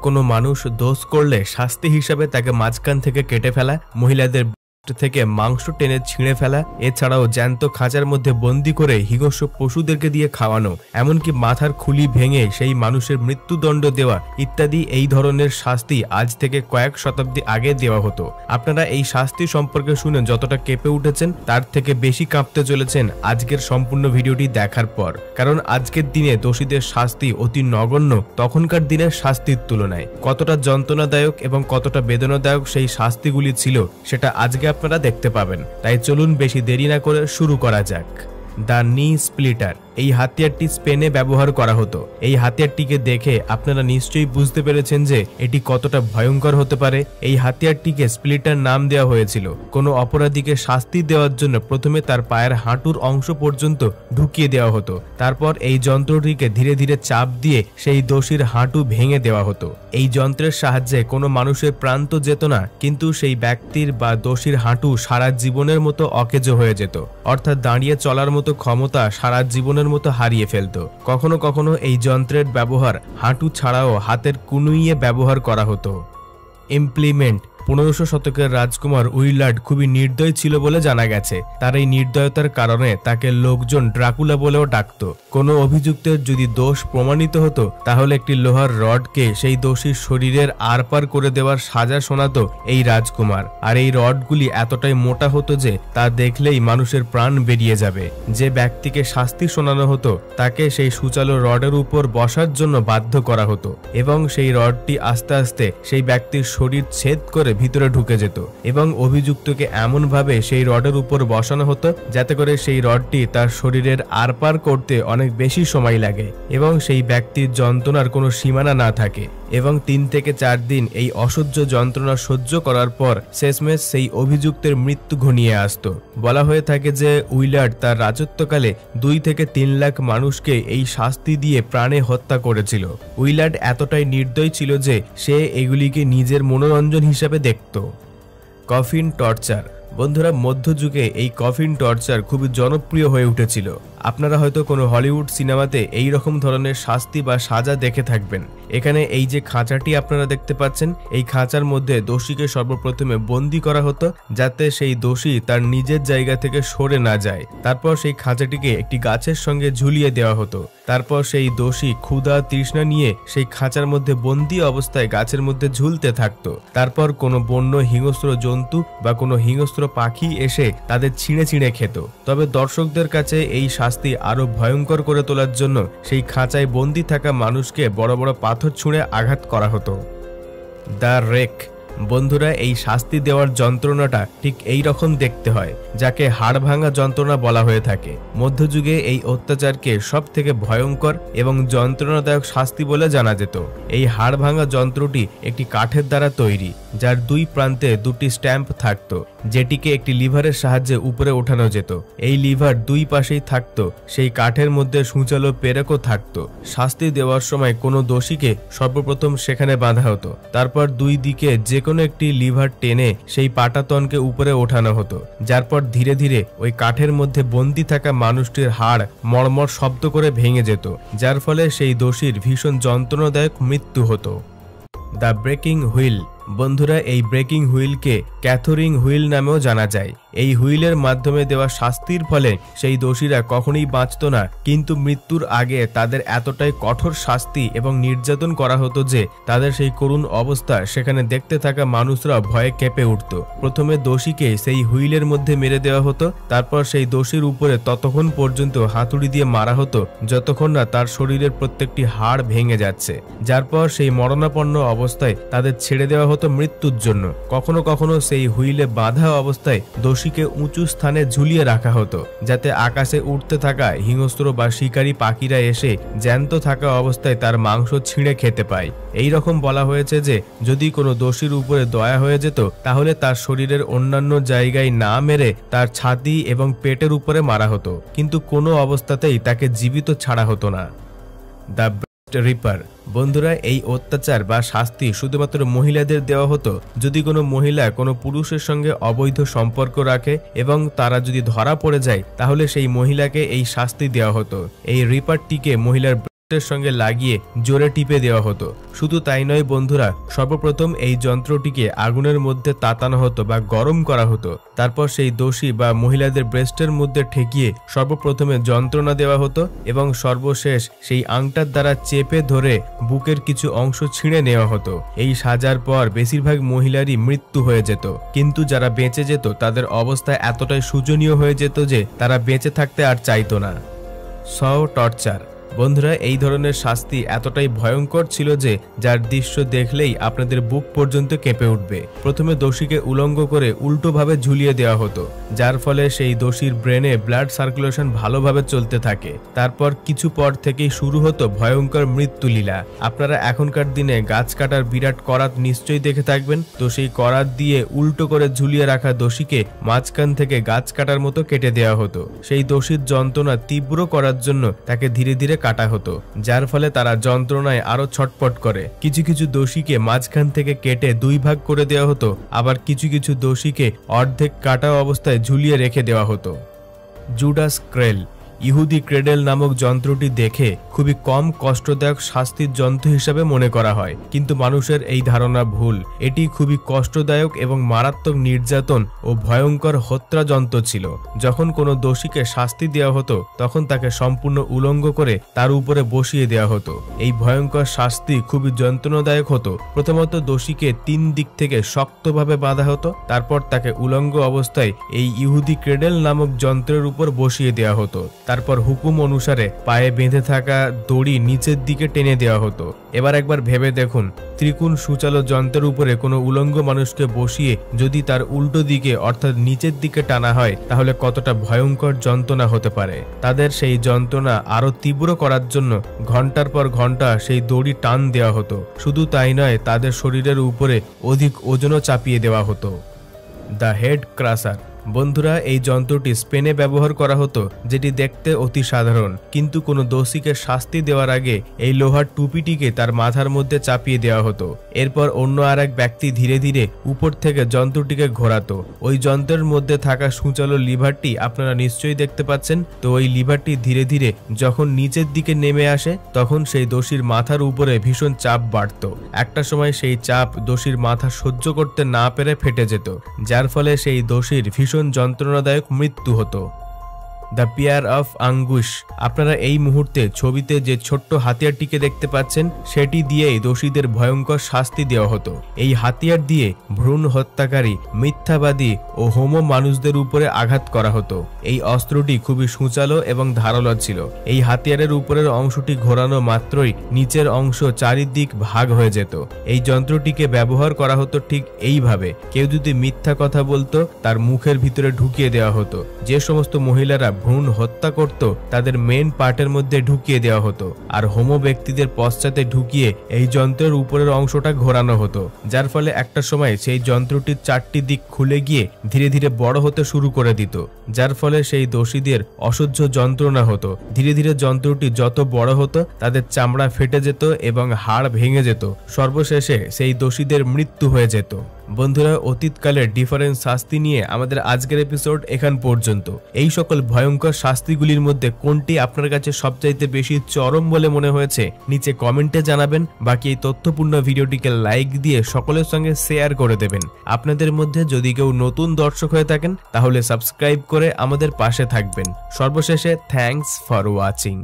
কোনো মানুষ দোষ করলে শাস্তি হিসাবে তাকে মাঝখান থেকে কেটে ফেলা, মহিলাদের থেকে মাংস টেনে ছিঁড়ে ফেলা, এছাড়াও জ্যান্ত খাঁচার মধ্যে বন্দি করে হিংস্র পশুদেরকে দিয়ে খাওয়ানো, এমনকি মাথার খুলি ভেঙে সেই মানুষের মৃত্যুদণ্ড দেওয়া ইত্যাদি এই ধরনের শাস্তি আজ থেকে কয়েক শতাব্দী আগে দেওয়া হতো। আপনারা এই শাস্তি সম্পর্কে শুনে যতটা কেঁপে উঠেছেন তার থেকে বেশি কাঁপতে চলেছেন আজকের সম্পূর্ণ ভিডিওটি দেখার পর, কারণ আজকের দিনে দোষীদের শাস্তি অতি নগণ্য তখনকার দিনের শাস্তির তুলনায়। কতটা যন্ত্রণাদায়ক এবং কতটা বেদনাদায়ক সেই শাস্তিগুলি ছিল সেটা আজকে আপনারা দেখতে পাবেন। তাই চলুন বেশি দেরি না করে শুরু করা যাক। দ্য নি স্প্লিটার এই হাতিয়ারটি স্পেনে ব্যবহার করা হতো। এই হাতিয়ারটিকে দেখে আপনারা নিশ্চয়ই বুঝতে পেরেছেন যে এটি কতটা ভয়ঙ্কর হতে পারে। এই হাতিয়ারটিকে স্প্লিটার নাম দেওয়া হয়েছিল। কোনো অপরাধীকে শাস্তি দেওয়ার জন্য প্রথমে তার পায়ের হাঁটুর অংশ পর্যন্ত ঢুকিয়ে দেওয়া হতো। তারপর এই যন্ত্রটিকে ধীরে ধীরে চাপ দিয়ে সেই দোষীর হাঁটু ভেঙে দেওয়া হতো। এই যন্ত্রের সাহায্যে কোনো মানুষের প্রাণ তো যেত না, কিন্তু সেই ব্যক্তির বা দোষীর হাঁটু সারা জীবনের মতো অকেজো হয়ে যেত, অর্থাৎ দাঁড়িয়ে চলার মতো ক্ষমতা সারা জীবনের মতো হারিয়ে ফেলত। কখনো কখনো এই যন্ত্রের ব্যবহার হাঁটু ছাড়াও হাতের কুনুইয়ে ব্যবহার করা হতো। ইমপ্লিমেন্ট 1500 শতকের রাজকুমার উইলার্ড খুবই নির্দয় ছিল বলে জানা গেছে। তার এই নির্দয়তার কারণে তাকে লোকজন ড্রাকুলা বলেও ডাকত। কোনো অভিযুক্তের যদি দোষ প্রমাণিত হতো তাহলে একটি লোহার রডকে সেই দোষীর শরীরের আরপার করে দেওয়ার সাজা শোনাতো এই রাজকুমার। আর এই রডগুলি এতটাই মোটা হতো যে তা দেখলেই মানুষের প্রাণ বেরিয়ে যাবে। যে ব্যক্তিকে শাস্তি শোনানো হতো তাকে সেই সূচালো রডের উপর বসার জন্য বাধ্য করা হতো এবং সেই রডটি আস্তে আস্তে সেই ব্যক্তির শরীর ছেদ করে ভিতরে ঢুকে যেত এবং অভিযুক্তকে এমন ভাবে সেই রডের উপর বসানো হতো যাতে করে সেই রডটি তার শরীরের আরপার করতে অনেক বেশি সময় লাগে এবং সেই ব্যক্তির যন্ত্রণার কোনো সীমানা না থাকে। এবং 3 থেকে 4 দিন এই অসহ্য যন্ত্রণা সহ্য করার পর শেষমেশ সেই অভিযুক্তের মৃত্যু ঘনিয়ে আসত। বলা হয়ে থাকে যে উইলার্ড তার রাজত্বকালে 2 থেকে 3 লাখ মানুষকে এই শাস্তি দিয়ে প্রাণে হত্যা করেছিল। উইলার্ড এতটাই নির্দয় ছিল যে সে এগুলিকে নিজের মনোরঞ্জন হিসাবে দেখত। Coffin torture. বন্ধুরা, মধ্যযুগে এই কফিন টর্চার খুবই জনপ্রিয় হয়ে উঠেছিল। আপনারা হয়তো কোনো হলিউড সিনেমাতে এই রকম ধরনের শাস্তি বা সাজা দেখে থাকবেন। এখানে এই যে খাঁচাটি আপনারা দেখতে পাচ্ছেন, এই খাঁচার মধ্যে দোষীকে সর্বপ্রথমে বন্দী করা হতো যাতে সেই দোষী তার নিজের জায়গা থেকে সরে না যায়। তারপর সেই খাঁচাটিকে একটি গাছের সঙ্গে ঝুলিয়ে দেওয়া হতো। তারপর সেই দোষী ক্ষুধা তৃষ্ণা নিয়ে সেই খাঁচার মধ্যে বন্দী অবস্থায় গাছের মধ্যে ঝুলতে থাকতো। তারপর কোনো বন্য হিংস্র জন্তু বা কোনো হিংস্র পাখি এসে তাদের ছিঁড়ে ছিঁড়ে খেত। তবে দর্শকদের কাছে এই শাস্তি আরো ভয়ঙ্কর করে তোলার জন্য সেই খাঁচায় বন্দী থাকা মানুষকে বড় বড় পাথর ছুঁড়ে আঘাত করা হতো। The rake. বন্ধুরা, এই শাস্তি দেওয়ার যন্ত্রণাটা ঠিক এই রকম দেখতে হয়, যাকে হাড় ভাঙা যন্ত্রণা বলা হয়ে থাকে। মধ্যযুগে এই অত্যাচারকে সব থেকে ভয়ঙ্কর এবং যন্ত্রণাদায়ক শাস্তি বলে জানা যেত। এই হাড় ভাঙা যন্ত্রটি একটি কাঠের দ্বারা তৈরি, যার 2 প্রান্তে 2টি স্ট্যাম্প থাকতো, যেটিকে একটি লিভারের সাহায্যে উপরে ওঠানো যেত। এই লিভার 2 পাশেই থাকতো। সেই কাঠের মধ্যে সূচালো পেরেকও থাকতো। শাস্তি দেওয়ার সময় কোনো দোষীকে সর্বপ্রথম সেখানে বাঁধা হতো। তারপর 2 দিকে যে কোনো একটি লিভার টেনে সেই পাটাতনকে উপরে ওঠানো হতো, যার পর ধীরে ধীরে ওই কাঠের মধ্যে বন্দী থাকা মানুষটির হাড় মড়মড় শব্দ করে ভেঙে যেত, যার ফলে সেই দোষীর ভীষণ যন্ত্রণাদায়ক মৃত্যু হতো। The breaking wheel. বন্ধুরা, এই ব্রেকিং হুইলকে ক্যাথরিং হুইল নামেও জানা যায়। এই হুইলের মাধ্যমে দেওয়া শাস্তির ফলে সেই দোষীরা কখনোই বাঁচত না, কিন্তু মৃত্যুর আগে তাদের এতটাই কঠোর শাস্তি এবং নির্যাতন করা হতো যে তাদের সেই করুণ অবস্থা সেখানে দেখতে থাকা মানুষরা ভয়ে কেঁপে উঠত। প্রথমে দোষীকে সেই হুইলের মধ্যে মেরে দেওয়া হতো, তারপর সেই দোষীর উপরে ততক্ষণ পর্যন্ত হাতুড়ি দিয়ে মারা হতো যতক্ষণ না তার শরীরের প্রত্যেকটি হাড় ভেঙে যাচ্ছে, যার পর সেই মরণাপন্ন অবস্থায় তাদের ছেড়ে দেওয়া হতো মৃত্যুর জন্য। কখনো কখনো সেই হুইলে বাঁধা অবস্থায় দোষীকে উঁচু স্থানে ঝুলিয়ে রাখা হতো, যাতে আকাশে উঠতে থাকা হিংস্র বা শিকারী পাখিরা এসে জ্যান্ত থাকা অবস্থায় তার মাংস ছিঁড়ে খেতে পায়। এই রকম বলা হয়েছে যে যদি কোনো দোষীর উপরে দয়া হয়ে যেত তাহলে তার শরীরের অন্যান্য জায়গায় না মেরে তার ছাতি এবং পেটের উপরে মারা হতো, কিন্তু কোনো অবস্থাতেই তাকে জীবিত ছাড়া হতো না। The Ripper. বন্ধুরা, এই অত্যাচার বা শাস্তি শুধুমাত্র মহিলাদের দেওয়া হতো। যদি কোনো মহিলা কোনো পুরুষের সঙ্গে অবৈধ সম্পর্ক রাখে এবং তারা যদি ধরা পড়ে যায় তাহলে সেই মহিলাকে এই শাস্তি দেওয়া হতো। এই রিপারটিকে মহিলার ব্রেস্টের সঙ্গে লাগিয়ে জোরে টিপে দেওয়া হতো। শুধু তাই নয় বন্ধুরা, সর্বপ্রথম এই যন্ত্রটিকে আগুনের মধ্যে তাতানো হতো বা গরম করা হতো। তারপর সেই দোষী বা মহিলাদের ব্রেস্টের মধ্যে ঠেকিয়ে সর্বপ্রথমে যন্ত্রণা দেওয়া হতো এবং সর্বশেষ সেই আংটার দ্বারা চেপে ধরে বুকের কিছু অংশ ছিঁড়ে নেওয়া হতো। এই সাজার পর বেশিরভাগ মহিলারই মৃত্যু হয়ে যেত, কিন্তু যারা বেঁচে যেত তাদের অবস্থা এতটাই শোচনীয় হয়ে যেত যে তারা বেঁচে থাকতে আর চাইতো না। টর্চার। বন্ধুরা, এই ধরনের শাস্তি এতটাই ভয়ঙ্কর ছিল যে যার দৃশ্য দেখলেই আপনাদের বুক পর্যন্ত কেঁপে উঠবে। প্রথমে দোষীকে উলঙ্গ করে উল্টোভাবে ঝুলিয়ে দেওয়া হতো, যার ফলে সেই দোষীর ব্রেনে ব্লাড সার্কুলেশন ভালোভাবে চলতে থাকে। তারপর কিছু পর থেকেই শুরু হতো ভয়ঙ্কর মৃত্যুলীলা। আপনারা এখনকার দিনে গাছ কাটার বিরাট করাত নিশ্চয়ই দেখে থাকবেন। তো সেই করাত দিয়ে উল্টো করে ঝুলিয়ে রাখা দোষীকে মাঝখান থেকে গাছ কাটার মতো কেটে দেওয়া হতো। সেই দোষীর যন্ত্রণা তীব্র করার জন্য তাকে ধীরে ধীরে কাটা হতো, যার ফলে তারা যন্ত্রণায় আরো ছটপট করে। কিছু কিছু দোষীকে মাঝখান থেকে কেটে দুই ভাগ করে দেওয়া হতো, আবার কিছু কিছু দোষীকে অর্ধেক কাটা অবস্থায় ঝুলিয়ে রেখে দেওয়া হতো। জুডাস ক্রেল। ইহুদি ক্রেডেল নামক যন্ত্রটি দেখে খুবই কম কষ্টদায়ক শাস্তির যন্ত্র হিসাবে মনে করা হয়, কিন্তু মানুষের এই ধারণা ভুল। এটি খুবই কষ্টদায়ক এবং মারাত্মক নির্যাতন ও ভয়ঙ্কর হত্যা যন্ত্র ছিল। যখন কোনো দোষীকে শাস্তি দেওয়া হতো তখন তাকে সম্পূর্ণ উলঙ্গ করে তার উপরে বসিয়ে দেওয়া হতো। এই ভয়ঙ্কর শাস্তি খুবই যন্ত্রণাদায়ক হতো। প্রথমত দোষীকে 3 দিক থেকে শক্তভাবে বাঁধা হতো, তারপর তাকে উলঙ্গ অবস্থায় এই ইহুদি ক্রেডেল নামক যন্ত্রের উপর বসিয়ে দেওয়া হতো। তারপর হুকুম অনুসারে পায়ে বেঁধে থাকা দড়ি নিচের দিকে টেনে দেওয়া হতো। এবার একবার ভেবে দেখুন, ত্রিকোণ সূচালো যন্ত্রের উপরে কোনো উলঙ্গ মানুষকে বসিয়ে যদি তার উল্টো দিকে অর্থাৎ নিচের দিকে টানা হয় তাহলে কতটা ভয়ঙ্কর যন্ত্রণা হতে পারে। তাদের সেই যন্ত্রণা আরো তীব্র করার জন্য ঘন্টার পর ঘন্টা সেই দড়ি টান দেওয়া হতো। শুধু তাই নয়, তাদের শরীরের উপরে অধিক ওজনও চাপিয়ে দেওয়া হতো। The head crusher. বন্ধুরা, এই যন্ত্রটি স্পেনে ব্যবহার করা হতো, যেটি দেখতে অতি সাধারণ, কিন্তু কোনো দোষীকে শাস্তি দেওয়ার আগে এই লোহার টুপিটিকে তার মাথার মধ্যে চাপিয়ে দেওয়া হতো। এরপর অন্য আর এক ব্যক্তি ধীরে ধীরে উপর থেকে যন্ত্রটিকে ঘোরাতো। ওই যন্ত্রের মধ্যে থাকা সূচালো লিভারটি আপনারা নিশ্চয়ই দেখতে পাচ্ছেন। তো ওই লিভারটি ধীরে ধীরে যখন নিচের দিকে নেমে আসে তখন সেই দোষীর মাথার উপরে ভীষণ চাপ বাড়ত। একটা সময় সেই চাপ দোষীর মাথা সহ্য করতে না পেরে ফেটে যেত, যার ফলে সেই দোষীর ভীষণ যন্ত্রণাদায়ক মৃত্যু হতো। The pear of anguish. আপনারা এই মুহূর্তে ছবিতে যে ছোট্ট হাতিয়ারটিকে দেখতে পাচ্ছেন সেটি দিয়েই দোষীদের ভয়ঙ্কর শাস্তি দেওয়া হতো। এই হাতিয়ার দিয়ে ভ্রূণ হত্যাকারী, মিথ্যাবাদী ও হোমো মানুষদের উপরে আঘাত করা হতো। এই অস্ত্রটি খুবই সূচালো এবং ধারালো ছিল। এই হাতিয়ারের উপরের অংশটি ঘোরানো মাত্রই নিচের অংশ চারিদিক ভাগ হয়ে যেত। এই যন্ত্রটিকে ব্যবহার করা হতো ঠিক এইভাবে। কেউ যদি মিথ্যা কথা বলতো তার মুখের ভিতরে ঢুকিয়ে দেওয়া হতো। যে সমস্ত মহিলারা ভ্রূণ হত্যা করত তাদের মেন পার্টের মধ্যে ঢুকিয়ে দেওয়া হতো, আর হোমো ব্যক্তিদের পশ্চাতে ঢুকিয়ে এই যন্ত্রের উপরের অংশটা ঘোরানো হতো, যার ফলে একটা সময় সেই যন্ত্রটির 4টি দিক খুলে গিয়ে ধীরে ধীরে বড় হতে শুরু করে দিত, যার ফলে সেই দোষীদের অসহ্য যন্ত্রণা হতো। ধীরে ধীরে যন্ত্রটি যত বড় হতো তাদের চামড়া ফেটে যেত এবং হাড় ভেঙে যেত। সর্বশেষে সেই দোষীদের মৃত্যু হয়ে যেত। বন্ধুরা, অতীতকালের ডিফারেন্ট শাস্তি নিয়ে আমাদের আজকের এপিসোড এখান পর্যন্ত। এই সকল ভয়ঙ্কর শাস্তিগুলির মধ্যে কোনটি আপনার কাছে সবচাইতে বেশি চরম বলে মনে হয়েছে নিচে কমেন্টে জানাবেন। বাকি এই তথ্যপূর্ণ ভিডিওটিকে লাইক দিয়ে সকলের সঙ্গে শেয়ার করে দেবেন। আপনাদের মধ্যে যদি কেউ নতুন দর্শক হয়ে থাকেন তাহলে সাবস্ক্রাইব করে আমাদের পাশে থাকবেন। সর্বশেষে থ্যাঙ্কস ফর ওয়াচিং।